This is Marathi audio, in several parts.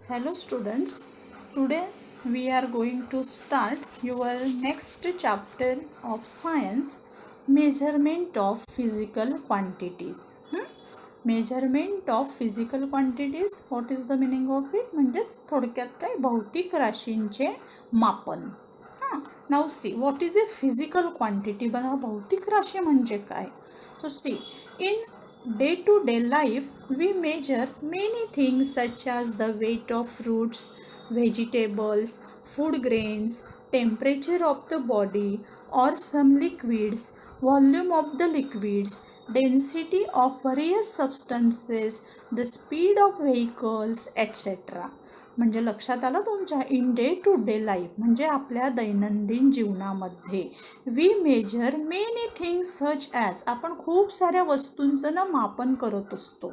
Hello students, today we are going to start your next chapter of science, measurement of physical quantities. Measurement of physical quantities, what is the meaning of it? म्हणजेच थोडक्यात काय भौतिक राशींचे मापन. Now see, what is a physical quantity? बघा भौतिक राशी म्हणजे काय? So see, in day-to-day life, we measure many things such as the weight of fruits, vegetables, food grains, temperature of the body or some liquids, volume of the liquids, density of various substances, the speed of vehicles, etc. म्हणजे लक्षात आलं तुमच्या in day to day life म्हणजे आपल्या दैनंदिन जीवनामध्ये we measure many things such as आपण खूप साऱ्या वस्तूंचं ना मापन करत असतो.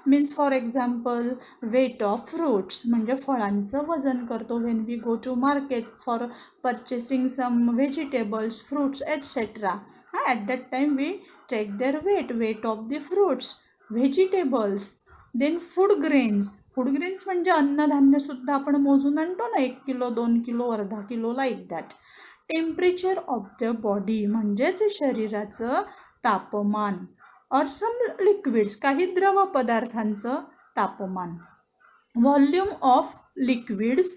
Means for example weight of fruits म्हणजे फळांचं वजन करतो. When we go to market for purchasing some vegetables fruits etcetera, at that time we take their weight of the fruits vegetables. Then food grains म्हणजे अन्नधान्यसुद्धा आपण मोजून आणतो ना, 1 किलो 2 किलो अर्धा kilo like that. Temperature of the body म्हणजेच शरीराचं तापमान. ऑर सम लिक्विड्स काही द्रव पदार्थांचं तापमान. Volume of liquids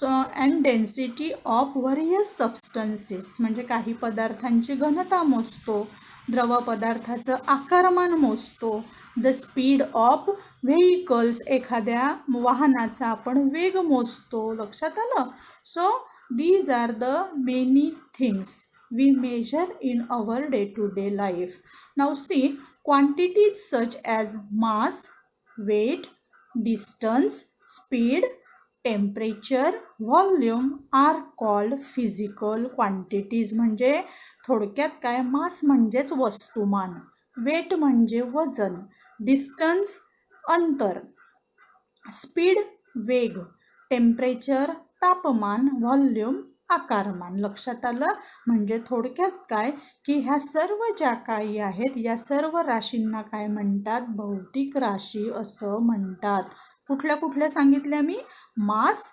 and density of various substances म्हणजे काही पदार्थांची घनता मोजतो, द्रव पदार्थाचं आकारमान मोजतो. द स्पीड ऑफ व्हेकल्स एखाद्या वाहनाचा आपण वेग मोजतो. लक्षात आलं? So these are the many things we measure in our day-to-day life. Now see, quantities such as mass, weight, distance, speed, temperature, volume are called physical quantities. म्हणजे थोडक्यात काय, मास म्हणजेच वस्तुमान, वेट म्हणजे वजन, डिस्टन्स अंतर, स्पीड वेग, टेम्परेचर तापमान, व्हॉल्यूम आकारमान. लक्षात आलं? म्हणजे थोडक्यात काय की ह्या सर्व ज्या काही आहेत या सर्व राशींना काय म्हणतात? भौतिक राशी असं म्हणतात. कुठल्या कुठल्या सांगितल्या मी? Mass,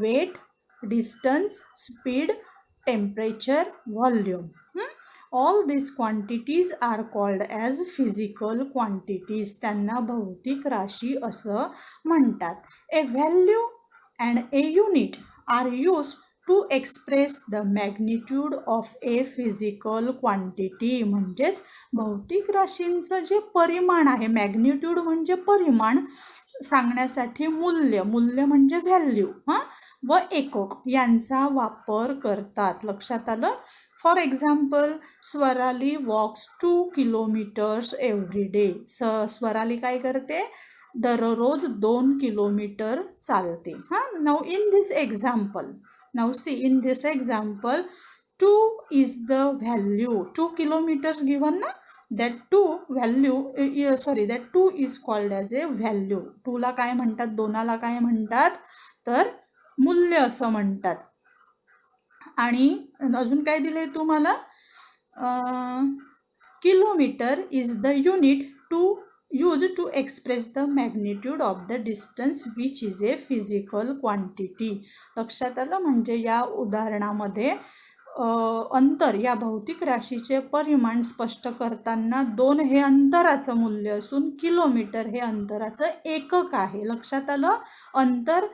weight, distance, speed, temperature, volume. All this quantities are called as physical quantities. त्यांना भौतिक राशी असं म्हणतात. A value and a unit are use to express the magnitude of a physical quantity. म्हणजेच भौतिक राशींचं जे परिमाण आहे, मॅग्निट्यूड म्हणजे परिमाण सांगण्यासाठी मूल्य म्हणजे व्हॅल्यू व एकक यांचा वापर करतात. लक्षात आलं? For example, Swarali walks 2 kilometres every day. Swarali काय करते? दररोज 2 किलोमीटर चालते. Now in this example, now see in this example 2 is the value. 2 kilometers given na, that 2 value that 2 is called as a value. 2 ला काय म्हणतात? 2 ला काय म्हणतात? तर मूल्य असं म्हणतात. आणि अजून काय दिले तुम्हाला? Kilometre is the unit to use to express the magnitude of the distance which is a physical quantity. लक्षात आलं? म्हणजे या उदाहरणामध्ये अंतर या भौतिक राशीचे परिमाण स्पष्ट करताना 2 हे अंतराचं मूल्य असून किलोमीटर हे अंतराचं एकक आहे. लक्षात आलं? अंतर,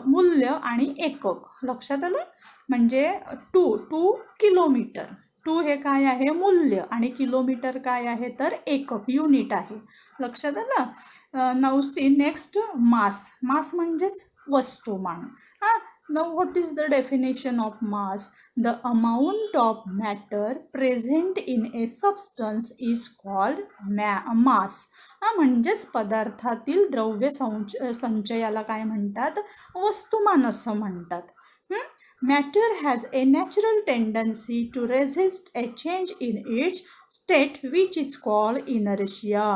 मूल्य आणि एकक. लक्षात आलं? म्हणजे 2 किलोमीटर, 2 हे काय आहे? मूल्य, आणि किलोमीटर काय आहे? तर एकक, युनिट आहे. लक्षात आलं? नाउ सी नेक्स्ट, मास म्हणजेच वस्तुमान. Now what is the definition of mass? The amount of matter present in a substance is called mass. म्हणजेच पदार्थातील द्रव्य संचयाला काय म्हणतात? वस्तुमान असं म्हणतात. Matter has a natural tendency to resist a change in its state which is called inertia.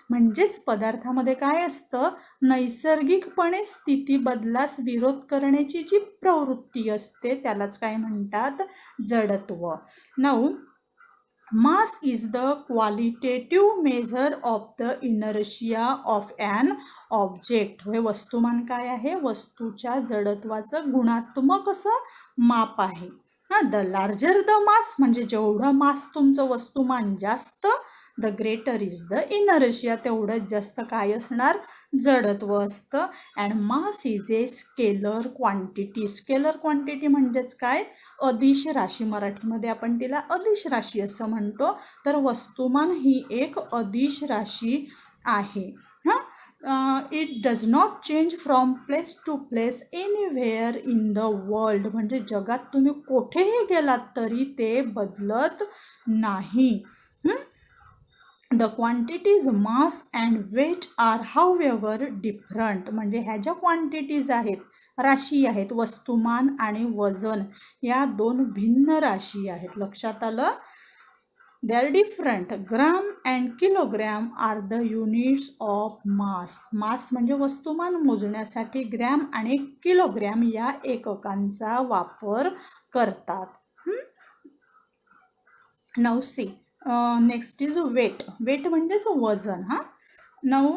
म्हणजेच पदार्थामध्ये काय असतं? नैसर्गिकपणे स्थिती बदलास विरोध करण्याची जी प्रवृत्ती असते त्यालाच काय म्हणतात? जडत्व. Now Mass is the qualitative measure of the inertia of an object. हे वस्तुमान काय आहे? वस्तूच्या जडत्वाचं गुणात्मक असं माप आहे. द लार्जर द मास म्हणजे जेवढं मास तुमचं वस्तुमान जास्त, the greater is the inertia, तेवढंच जास्त काय असणार? जडत्व असतं. And mass is a scalar quantity. Scalar quantity म्हणजेच काय? अदिश राशी. मराठीमध्ये आपण तिला अदिश राशी असं म्हणतो. तर वस्तुमान ही एक अदिश राशी आहे. It does not change from place to place anywhere in the world. म्हणजे जगात तुम्ही कुठेही गेलात तरी ते बदलत नाही. The quantities mass and weight are however different. म्हणजे ह्या ज्या क्वांटिटीज आहेत, राशी आहेत, वस्तुमान आणि वजन, या दोन भिन्न राशी आहेत. लक्षात आलं? They are different. Gram and kilogram are the units of mass. Mass म्हणजे वस्तुमान मोजण्यासाठी ग्रॅम आणि किलोग्रॅम या एककांचा वापर करतात. Now see, next is weight. Weight म्हणजेच वजन. Now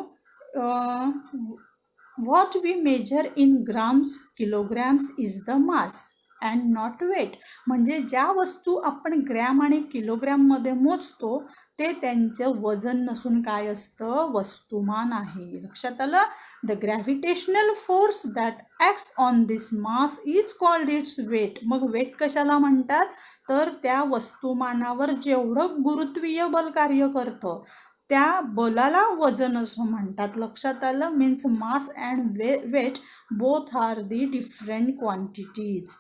what we measure in grams kilograms is the mass and not weight. म्हणजे ज्या वस्तू आपण ग्रॅम आणि किलोग्रॅममध्ये मोजतो ते त्यांचं वजन नसून काय असतं? वस्तुमान आहे. लक्षात आलं? The gravitational force that acts on this mass is called its weight. मग वेट कशाला म्हणतात? तर त्या वस्तुमानावर जेवढं गुरुत्वीय बल कार्य करतं त्या बलाला वजन असं म्हणतात. लक्षात आलं? Means mass and weight both are the different quantities.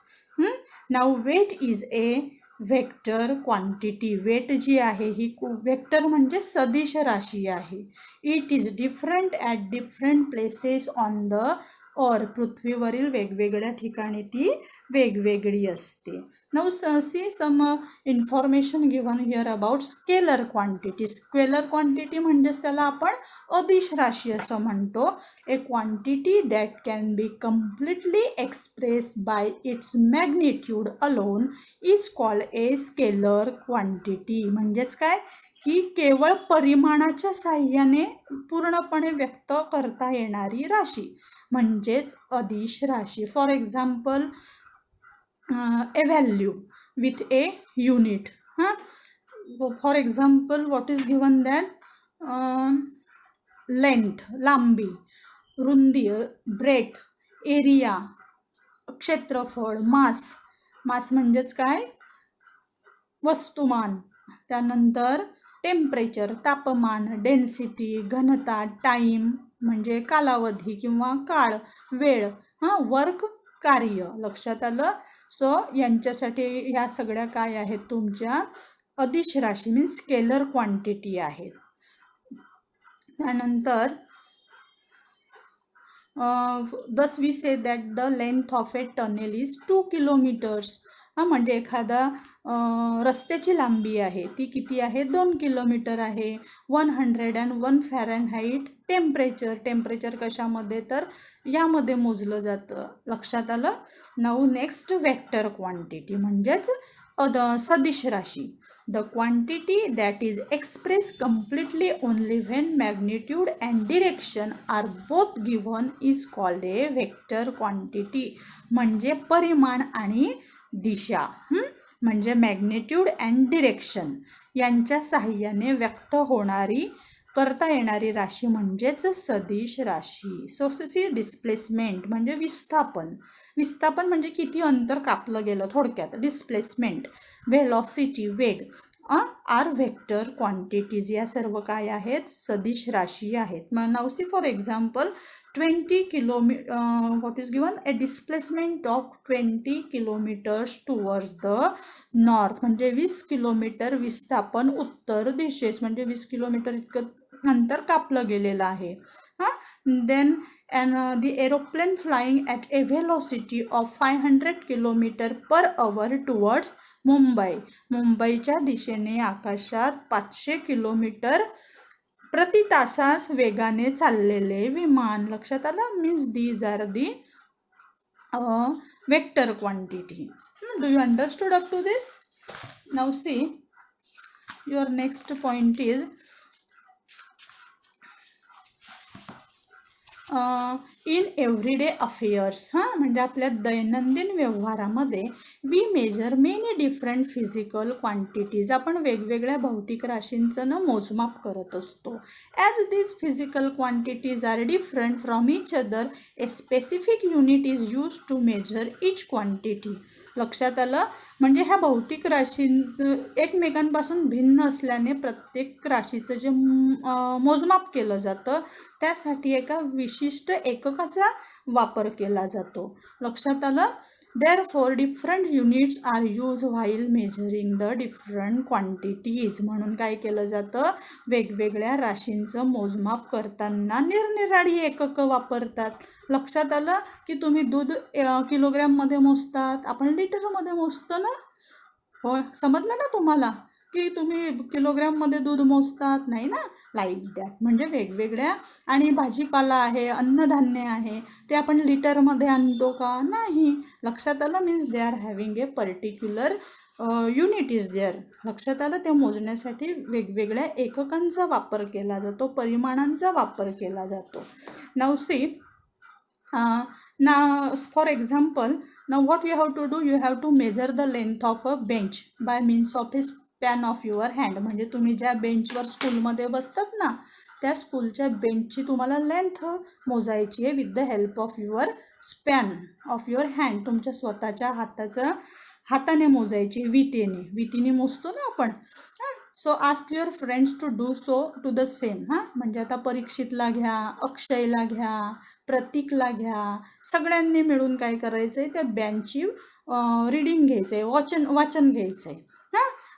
Now weight is a vector quantity. Weight जी आहे ही वेक्टर म्हणजे सदिश राशी आहे. It is different at different places on the earth. पृथ्वीवरील वेगवेगळ्या ठिकाणी ती वेगवेगळी असते. Now see some information given here about scalar quantity. Scalar quantity म्हणजेच त्याला आपण अदिश राशी असं म्हणतो. A quantity that can be completely express by it's magnitude alone is called a scalar quantity. म्हणजेच काय की केवळ परिमाणाच्या साह्याने पूर्णपणे व्यक्त करता येणारी राशी म्हणजेच अदिश राशी. For example a value with A unit. For example what is given that? Length लांबी, रुंदी ब्रेथ, एरिया क्षेत्रफळ, मास. मास म्हणजेच काय? वस्तुमान. त्यानंतर टेम्परेचर तापमान, डेन्सिटी घनता, टाईम म्हणजे कालावधी किंवा काळ, वेळ, वर्क कार्य. लक्षात आलं? सो यांच्यासाठी ह्या सगळ्या काय आहेत? तुमच्या अदिश राशी मीन्स स्केलर क्वांटिटी आहेत. त्यानंतर thus we say that the length of a tunnel is 2 kilometers. म्हणजे एखादा रस्त्याची लांबी आहे ती किती आहे? 2 किलोमीटर आहे. 101 फॅरनहाईट टेम्परेचर. टेम्परेचर कशामध्ये? तर यामध्ये मोजलं जातं. लक्षात आलं? नाऊ नेक्स्ट वेक्टर क्वांटिटी म्हणजेच सदिश राशी. The quantity that is express completely only when magnitude and direction are both given is called a vector quantity. म्हणजे परिमाण आणि दिशा. म्हणजे मॅग्निट्यूड अँड डिरेक्शन यांच्या साहाय्याने व्यक्त होणारी करता येणारी राशी म्हणजेच सदिश राशी. सोसी डिस्प्लेसमेंट म्हणजे विस्थापन. विस्थापन म्हणजे किती अंतर कापलं गेलं थोडक्यात. डिस्प्लेसमेंट, व्हेलॉसिटी वेग आर व्हेक्टर क्वांटिटीज. या सर्व काय आहेत? सदिश राशी आहेत. Now see for example 20 kilometre what is given? A displacement of 20 kilometres towards the north. म्हणजे 20 किलोमीटर विस्थापन उत्तर दिशेस. म्हणजे 20 किलोमीटर इतकं अंतर कापलं गेलेलं आहे. Then and the aeroplane flying at a velocity of 500 km/h towards Mumbai. मुंबईच्या दिशेने आकाशात 500 किलोमीटर प्रति तासात वेगाने चाललेले विमान. लक्षात आलं? Means these are the vector quantity. Do you understood up to this? Now see your next point is in everyday affairs. म्हणजे आपल्या दैनंदिन व्यवहारामध्ये we measure many different physical quantities. आपण वेगवेगळ्या भौतिक राशींचं मोजमाप करत असतो. As these physical quantities are different from each other, a specific unit is use to measure each quantity. लक्षात आलं? म्हणजे ह्या भौतिक राशी एकमेकांपासून भिन्न असल्याने प्रत्येक राशीचं जे मोजमाप केलं जातं त्यासाठी एका विशिष्ट एककाचा वापर केला जातो. लक्षात आलं? Therefore different units are use while measuring the different quantities. म्हणून काय केलं जातं, वेगवेगळ्या राशींचं मोजमाप करताना निरनिराळी एककं वापरतात. लक्षात आलं की तुम्ही दूध किलोग्रॅममध्ये मोजतात, आपण लिटरमध्ये मोजतो ना. हो, समजलं ना तुम्हाला की तुम्ही किलोग्रॅममध्ये दूध मोजतात नाही ना. Like that. म्हणजे वेगवेगळ्या, आणि भाजीपाला आहे, अन्नधान्य आहे, ते आपण लिटरमध्ये आणतो का? नाही. लक्षात आलं? Means they are having a particular unit is there. लक्षात आलं? ते मोजण्यासाठी वेगवेगळ्या एककांचा वापर केला जातो, परिमाणांचा वापर केला जातो. Now see, now for example, now what you have to do, you have to measure the length of a bench by means of a span of your hand. म्हणजे तुम्ही ज्या बेंचवर स्कूलमध्ये बसतात ना, त्या स्कूलच्या बेंचची तुम्हाला लेंथ मोजायची आहे with the help of your span of your hand. तुमच्या स्वतःच्या हाताने मोजायची, विटीने मोजतो ना आपण. So ask your friends to do so to the same. म्हणजे आता परीक्षितला घ्या, अक्षयला घ्या, प्रतीकला घ्या, सगळ्यांनी मिळून काय करायचं आहे, त्या बेंचची रीडिंग घ्यायचं आहे, वाचन घ्यायचं आहे.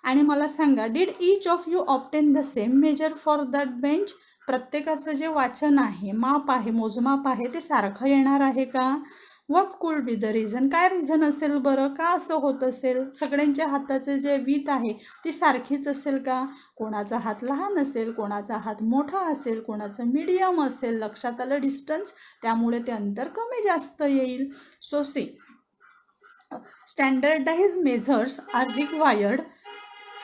आणि मला सांगा, did each of you obtain the same measure for that bench. प्रत्येकाचं जे वाचन आहे, माप आहे, मोजमाप आहे, ते सारखं येणार आहे का? What could be the reason. काय रिझन असेल बरं, का असं होत असेल? सगळ्यांच्या हाताचं जे वीत आहे ती सारखीच असेल का? कोणाचा हात लहान असेल, कोणाचा हात मोठा असेल, कोणाचं मीडियम असेल. लक्षात आलं डिस्टन्स, त्यामुळे ते अंतर कमी जास्त येईल. So see, standardize measures are required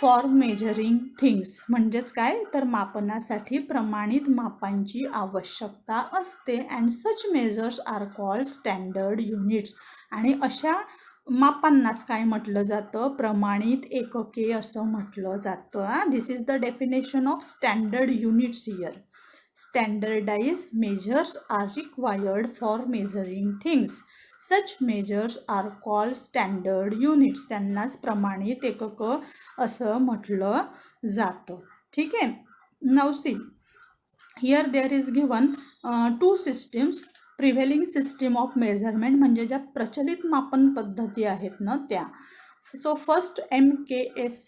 for measuring things. म्हणजेच काय तर मापनासाठी प्रमाणित मापांची आवश्यकता असते. And such measures are called standard units. आणि अशा मापांनाच काय म्हटलं जातं, प्रमाणित एकके असं म्हटलं जातं. This is the definition of standard units here. Standardize measures are required for measuring things. Such measures are called standard units. त्यांनाच प्रमाणित एककं असं म्हटलं जातं. ठीक आहे. Now see, here there is given two systems. Prevailing system of measurement म्हणजे ज्या प्रचलित मापन पद्धती आहेत ना त्या. So first MKS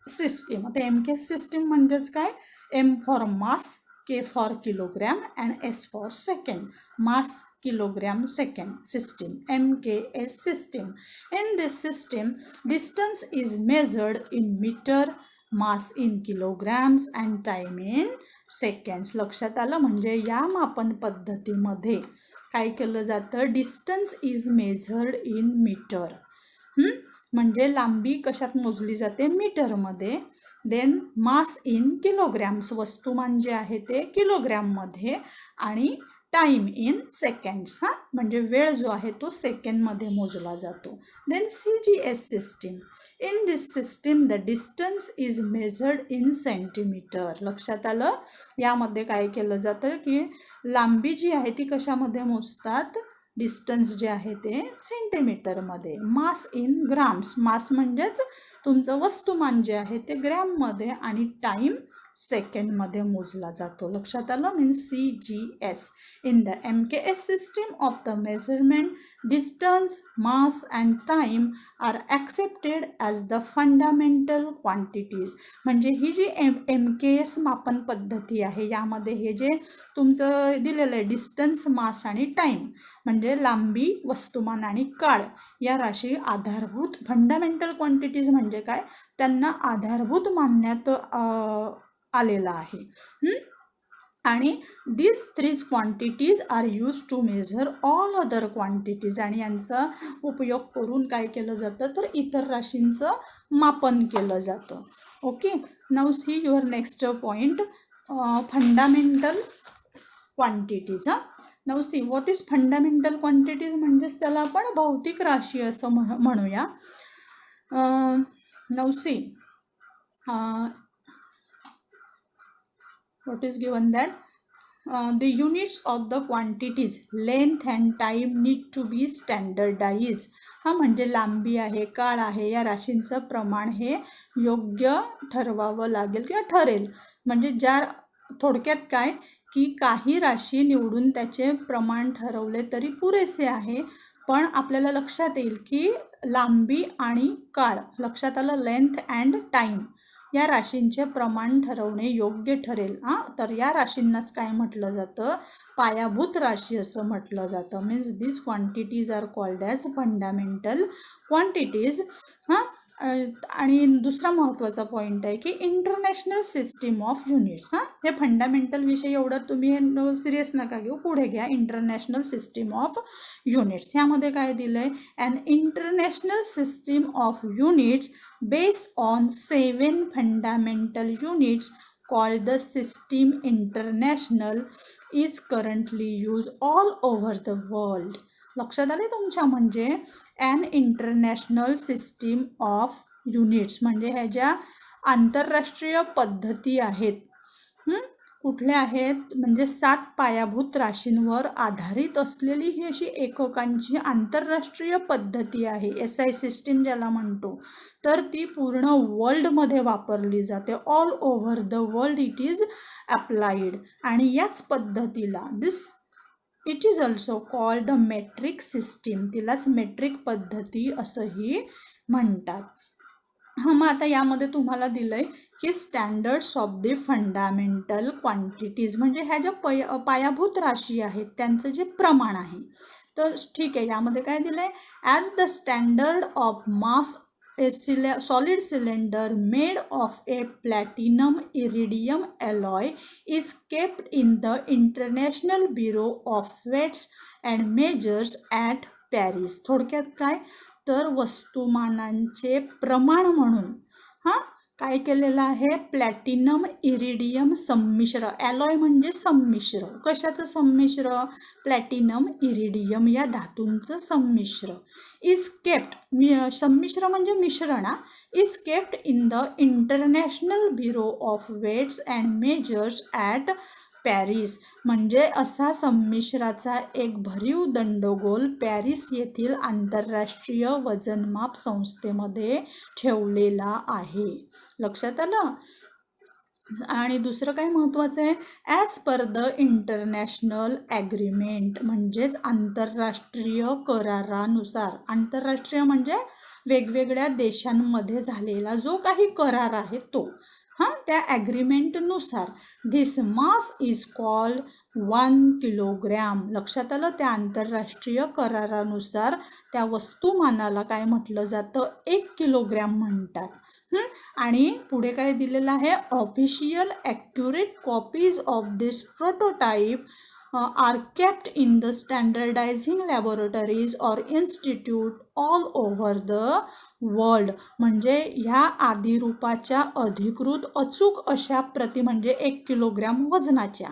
system. आता MKS सिस्टीम म्हणजेच काय, M for mass, K for kilogram and S for second. Mass, kilogram, second system, MKS system. In this system, distance is measured in meter, mass in kilograms and time in seconds. लक्षात आलं? म्हणजे या मापन पद्धतीमध्ये काय केलं जातं, distance is measured in metre. म्हणजे लांबी कशात मोजली जाते, मीटरमध्ये. देन मास इन किलोग्रॅम्स, वस्तुमान जे आहे ते किलोग्रॅममध्ये. आणि टाईम इन सेकंड्स. म्हणजे वेळ जो आहे तो सेकंडमध्ये मोजला जातो. Then CGS system. In this system the distance is measured in centimetre. लक्षात आलं? यामध्ये काय केलं जातं की लांबी जी आहे ती कशामध्ये मोजतात, डिस्टन्स जे आहे ते सेंटीमीटरमध्ये. मास इन ग्राम्स. मास म्हणजेच तुमचं वस्तुमान जे आहे ते ग्रॅममध्ये. आणि टाईम सेकंडमध्ये मोजला जातो. लक्षात आलं? Means CGS. In the MKS system of the measurement, distance, mass and time are accepted as the fundamental quantities. म्हणजे ही जी MKS मापन पद्धती आहे यामध्ये हे जे तुमचं दिलेलं आहे डिस्टन्स, मास आणि टाईम, म्हणजे लांबी, वस्तुमान आणि काळ, या राशी आधारभूत फंडामेंटल क्वांटिटीज म्हणजे काय, त्यांना आधारभूत मानण्यात आलेला आहे. आणि these three quantities are used to measure all other quantities आणि यांचा उपयोग करून काय केलं जातं तर इतर राशींचं मापन केलं जातं. Okay, now see your next point, fundamental quantities. Now see what is fundamental quantities, म्हणजेच त्याला आपण भौतिक राशी असं म्हणूया. Now see what is given that the units of the quantities length and time need to be standardized. म्हणजे लांबी आहे, काळ आहे, या राशींचं प्रमाण हे योग्य ठरवावं लागेल किंवा ठरेल. म्हणजे ज्या थोडक्यात काय की काही राशी निवडून त्याचे प्रमाण ठरवले तरी पुरेसे आहे, पण आपल्याला लक्षात येईल की लांबी आणि काळ, लक्षात आलं, लेंथ अँड टाईम, या राशींचे प्रमाण ठरवणे योग्य ठरेल. तर या राशींनाच काय म्हटलं जातं, पायाभूत राशी असं म्हटलं जातं. Means this quantities are called as fundamental quantities. आणि दुसरा महत्त्वाचा पॉईंट आहे की इंटरनॅशनल सिस्टीम ऑफ युनिट्स. हे फंडामेंटल विषय एवढं तुम्ही सिरियस नका घेऊ, पुढे घ्या. इंटरनॅशनल सिस्टीम ऑफ युनिट्स, ह्यामध्ये काय दिलं आहे, and international system of units based on 7 fundamental units called the system international is currently used all over the world. लक्षात आले तुमच्या, म्हणजे an international system of units म्हणजे ह्या ज्या आंतरराष्ट्रीय पद्धती आहेत, कुठल्या आहेत, म्हणजे 7 पायाभूत राशींवर आधारित असलेली ही अशी एककांची आंतरराष्ट्रीय पद्धती आहे, SI सिस्टीम ज्याला म्हणतो. तर ती पूर्ण वर्ल्डमध्ये वापरली जाते, all over the world it is applied. आणि याच पद्धतीला it is also called a metric system, तिलाच मेट्रिक पद्धती असंही म्हणतात. मग आता यामध्ये तुम्हाला दिलं आहे की standards of the fundamental quantities, म्हणजे ह्या ज्या पायाभूत राशी आहेत त्यांचं जे प्रमाण आहे. तर ठीक आहे, यामध्ये काय दिलं आहे, as the standard of mass a solid cylinder made of a platinum iridium alloy is kept in the International Bureau of Weights and Measures at Paris. थोडक्यात काय तर वस्तुमानांचे प्रमाण म्हणून काय केलेलं आहे, प्लॅटिनम इरिडियम संमिश्र, ॲलॉय म्हणजे संमिश्र, कशाचं संमिश्र, प्लॅटिनम इरिडियम या धातूंचं संमिश्र, इज केप्ट, संमिश्र म्हणजे मिश्रण, is kept in the international bureau of weights and measures at Paris. म्हणजे असा संमिश्राचा एक भरीव दंडगोल पॅरिस येथील आंतरराष्ट्रीय वजनमाप संस्थेमध्ये ठेवलेला आहे. लक्षात आलं. आणि दुसरं काय महत्त्वाचं आहे, as per the international agreement, म्हणजेच आंतरराष्ट्रीय करारानुसार, आंतरराष्ट्रीय म्हणजे वेगवेगळ्या देशांमध्ये झालेला जो काही करार आहे तो, त्या ॲग्रीमेंटनुसार this mass is called 1 kilogram. लक्षात आलं, त्या आंतरराष्ट्रीय करारानुसार त्या वस्तुमानाला काय म्हटलं जातं, 1 किलोग्रॅम म्हणतात. आणि पुढे काय दिलेलं आहे, official accurate copies of this prototype are kept in the standardizing laboratories or institute all over the world. म्हणजे ह्या आदिरूपाच्या अधिकृत अचूक अशा प्रति, म्हणजे 1 किलोग्रॅम वजनाच्या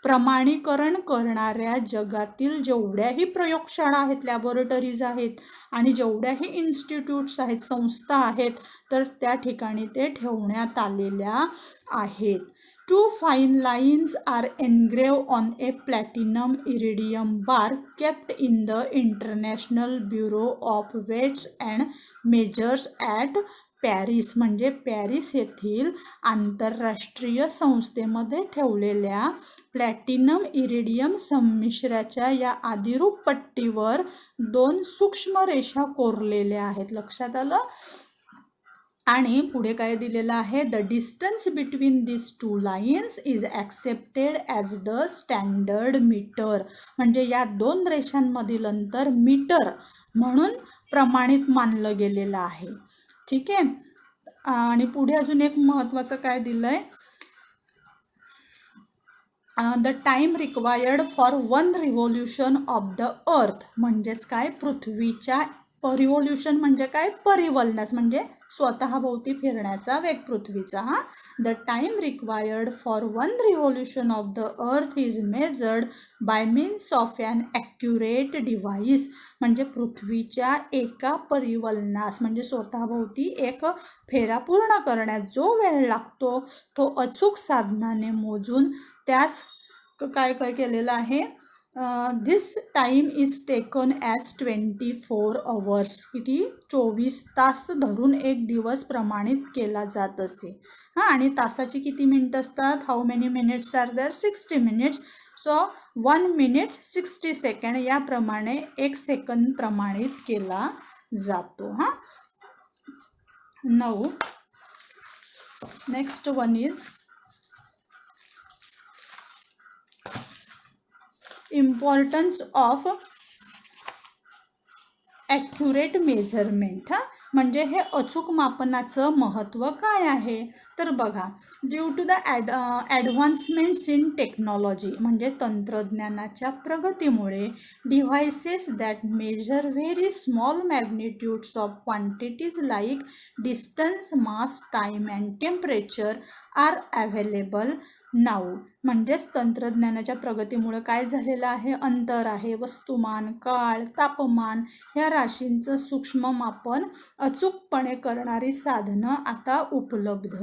प्रमाणीकरण करणाऱ्या जगातील जेवढ्याही प्रयोगशाळा आहेत, लॅबोरेटरीज आहेत आणि जेवढ्याही इन्स्टिट्यूट्स आहेत, संस्था आहेत, तर त्या ठिकाणी ते ठेवण्यात आलेल्या आहेत. 2 fine lines are engraved on a platinum iridium bar kept in the International Bureau of Weights and Measures at Paris. म्हणजे पॅरिस येथील आंतरराष्ट्रीय संस्थेमध्ये ठेवलेल्या प्लॅटिनम इरिडियम संमिश्राच्या या आदिरूप पट्टीवर 2 सूक्ष्म रेषा कोरलेल्या आहेत. लक्षात आलं. आणि पुढे काय दिलेलं आहे, the distance between this 2 lines is accepted as the standard metre. म्हणजे या 2 रेषांमधील अंतर मीटर म्हणून प्रमाणित मानलं गेलेलं आहे. ठीक आहे. आणि पुढे अजून एक महत्त्वाचं काय दिलं आहे, the time required for 1 revolution of the अर्थ, म्हणजेच काय, पृथ्वीच्या रिव्होल्यूशन म्हणजे काय, परिवलनास म्हणजे स्वतःभोवती फिरण्याचा वेग पृथ्वीचा. The time required for 1 revolution of the earth is measured by means of an accurate device, म्हणजे पृथ्वीच्या एका परिवलनास म्हणजे स्वतःभोवती एक फेरा पूर्ण करण्यात जो वेळ लागतो तो अचूक साधनाने मोजून त्यास काय काय केलेलं आहे. This time is taken as 24 hours, किती, 24 तास धरून एक दिवस प्रमाणित केला जात असे. आणि तासाची किती मिनिट असतात, how many minutes are there, 60 minutes. So 1 minute 60 second याप्रमाणे 1 सेकंद प्रमाणित केला जातो. Now next one is importance of accurate measurement. म्हणजे हे अचूक मापनाचं महत्त्व काय आहे, तर बघा, due to the advancements in technology, म्हणजे तंत्रज्ञानाच्या प्रगतीमुळे devices that measure very small magnitudes of quantities like distance, mass, time and temperature are available now. म्हणजेच तंत्रज्ञानाच्या प्रगतीमुळे काय झालेलं आहे, अंतर आहे, वस्तुमान, काळ, तापमान या राशींचं सूक्ष्म मापन अचूकपणे करणारी साधनं आता उपलब्ध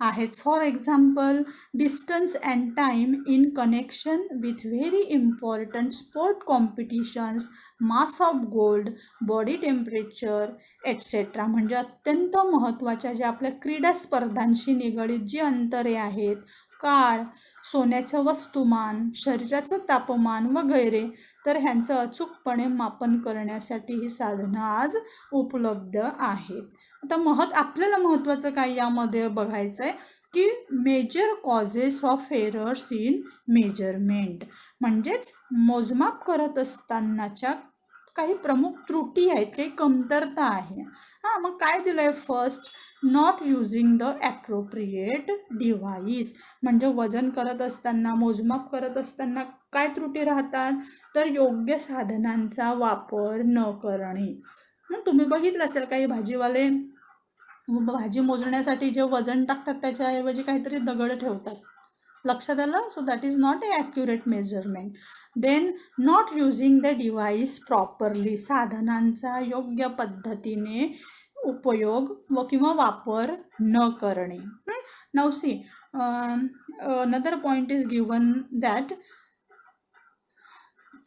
आहेत. For example, distance and time in connection with very important sport competitions, mass of gold, body temperature etcetera. म्हणजे अत्यंत महत्त्वाच्या ज्या आपल्या क्रीडा स्पर्धांशी निगडीत जी अंतरे आहेत, काळ, सोन्याचं वस्तुमान, शरीराचं तापमान वगैरे, तर ह्यांचं अचूकपणे मापन करण्यासाठी ही साधनं आज उपलब्ध आहेत. आता आपल्याला महत्त्वाचं काय यामध्ये बघायचं आहे की major causes of errors in measurement, म्हणजेच मोजमाप करत असतानाच्या काही प्रमुख त्रुटी आहेत, काही कमतरता आहे. मग काय दिलं आहे, first, not using the appropriate device, म्हणजे वजन करत असताना, मोजमाप करत असताना काय त्रुटी राहतात, तर योग्य साधनांचा वापर न करणे. तुम्ही बघितलं असेल काही भाजीवाले भाजी मोजण्यासाठी जे वजन टाकतात त्याच्याऐवजी काहीतरी दगड ठेवतात, लक्षात आलं. So that is not a accurate measurement. Then not using the device properly, साधनांचा योग्य पद्धतीने उपयोग किंवा वापर न करणे. Now see, another point is given that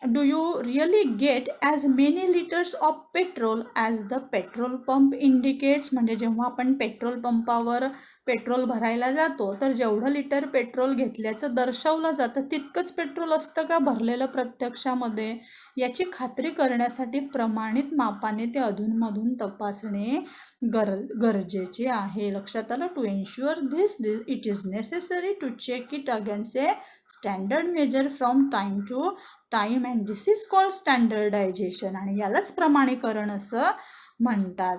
do you really get as many liters of petrol as the petrol pump indicates, म्हणजे जेव्हा आपण पेट्रोल पंपावर पेट्रोल भरायला जातो तर जेवढं लिटर पेट्रोल घेतल्याचं दर्शवलं जातं तितकंच पेट्रोल असतं का भरलेलं प्रत्यक्षामध्ये, याची खात्री करण्यासाठी प्रमाणित मापाने ते अधूनमधून तपासणे गरजेचे आहे. लक्षात आलं. To ensure this it is necessary to check it against a standard measure from time to time and this is called standardization, आणि यालाच प्रमाणीकरण असं म्हणतात.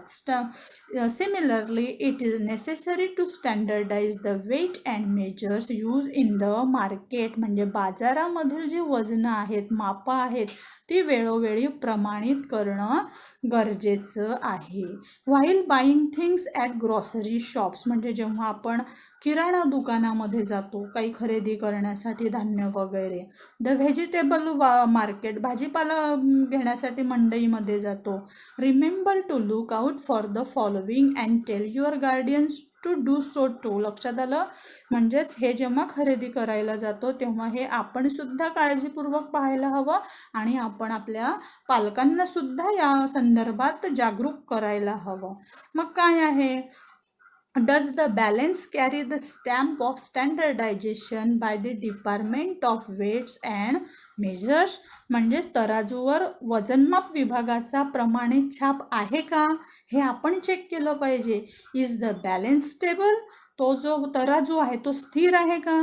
Similarly it is necessary to standardize the weight and measures use in the market, म्हणजे बाजारामधील जी वजनं आहेत, मापं आहेत, ती वेळोवेळी प्रमाणित करणं गरजेचं आहे. While buying things at grocery shops, म्हणजे जेव्हा आपण किराणा दुकानामध्ये जातो काही खरेदी करण्यासाठी, धान्य वगैरे. द व्हेजिटेबल मार्केट, भाजीपाला घेण्यासाठी मंडईमध्ये जातो. Remember to look out for the following and tell your guardians to do so too. लक्षात आलं. म्हणजेच हे जेव्हा खरेदी करायला जातो तेव्हा हे आपण सुद्धा काळजीपूर्वक पाहायला हवं आणि आपण आपल्या पालकांना सुद्धा या संदर्भात जागरूक करायला हवं. मग काय आहे, does the balance carry the stamp of standardization by the department of weights and measures, म्हणजे तराजूवर वजनमाप विभागाचा प्रमाणित छाप आहे का हे आपण चेक केलं पाहिजे. इज द बॅलेन्स स्टेबल, तो जो तराजू आहे तो स्थिर आहे का.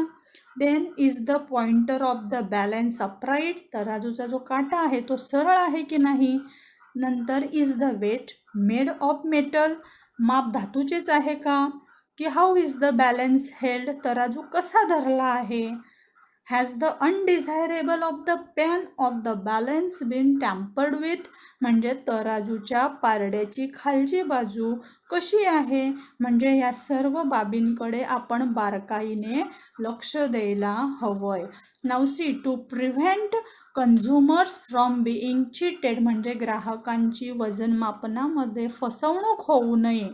Then is the pointer of the balance upright, तराजूचा जो काटा आहे तो सरळ आहे की नाही. नंतर is the weight made of metal, माप धातूचेच आहे का. की how is the balance held, तराजू कसा धरला आहे. Has the undesirable of the pan of the balance been tampered with, म्हणजे तराजूच्या पारड्याची खालची बाजू कशी आहे, म्हणजे या सर्व बाबींकडे आपण बारकाईने लक्ष द्यायला हवंय. Now see, to prevent consumers from being cheated, म्हणजे ग्राहकांची वजनमापनामध्ये फसवणूक होऊ नये.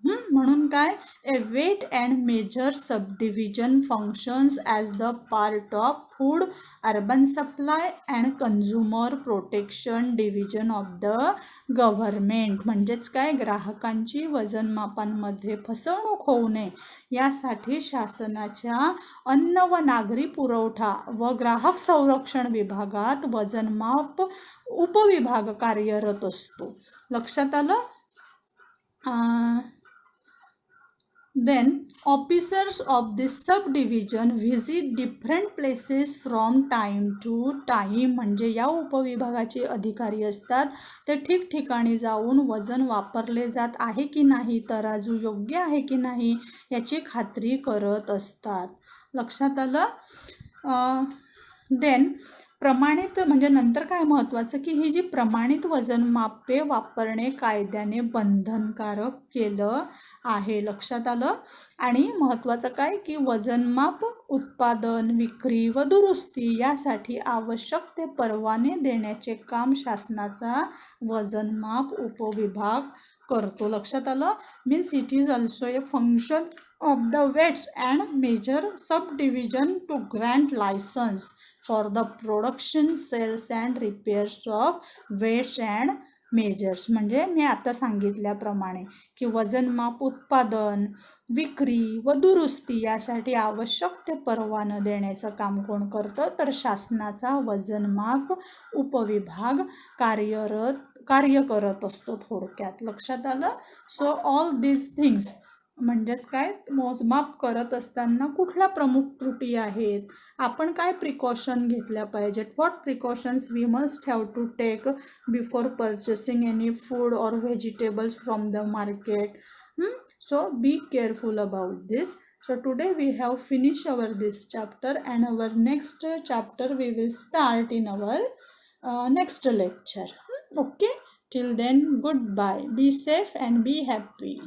म्हणून काय, a weight and measure subdivision functions as the part of food urban supply and consumer protection division of the government, म्हणजेच काय, ग्राहकांची वजनमापांमध्ये फसवणूक होऊ नये यासाठी शासनाच्या अन्न व नागरी पुरवठा व ग्राहक संरक्षण विभागात वजनमाप उपविभाग कार्यरत असतो. लक्षात आलं. Then officers of this subdivision visit different places from time to time, म्हणजे या उपविभागाचे अधिकारी असतात ते ठिकठिकाणी जाऊन वजन वापरले जात आहे की नाही, तराजू योग्य आहे की नाही याची खात्री करत असतात. लक्षात आलं. देन प्रमाणित, म्हणजे नंतर काय महत्त्वाचं की ही जी प्रमाणित वजनमापे वापरणे कायद्याने बंधनकारक केलं आहे. लक्षात आलं. आणि महत्त्वाचं काय की वजनमाप उत्पादन, विक्री व दुरुस्ती यासाठी आवश्यक ते परवाने देण्याचे काम शासनाचा वजनमाप उपविभाग करतो. लक्षात आलं. Means it is also a function of the weights and measure subdivision to grant licence for the production, sales and repairs of weights and measures, म्हणजे मी आता सांगितल्याप्रमाणे की वजनमाप उत्पादन, विक्री व दुरुस्ती यासाठी आवश्यक ते परवानं देण्याचं काम कोण करतं, तर शासनाचा वजनमाप उपविभाग कार्य करत असतो थोडक्यात. लक्षात आलं. सो ऑल दीज थिंग्स, म्हणजेच काय, मोजमाप करत असताना कुठल्या प्रमुख त्रुटी आहेत, आपण काय प्रिकॉशन घेतल्या पाहिजेत, what precautions we must have to take before purchasing any food or vegetables from the market. So be careful about this. So today we have finished our this chapter, and our next chapter we will start in our next lecture. Okay, till then, goodbye, be safe and be happy.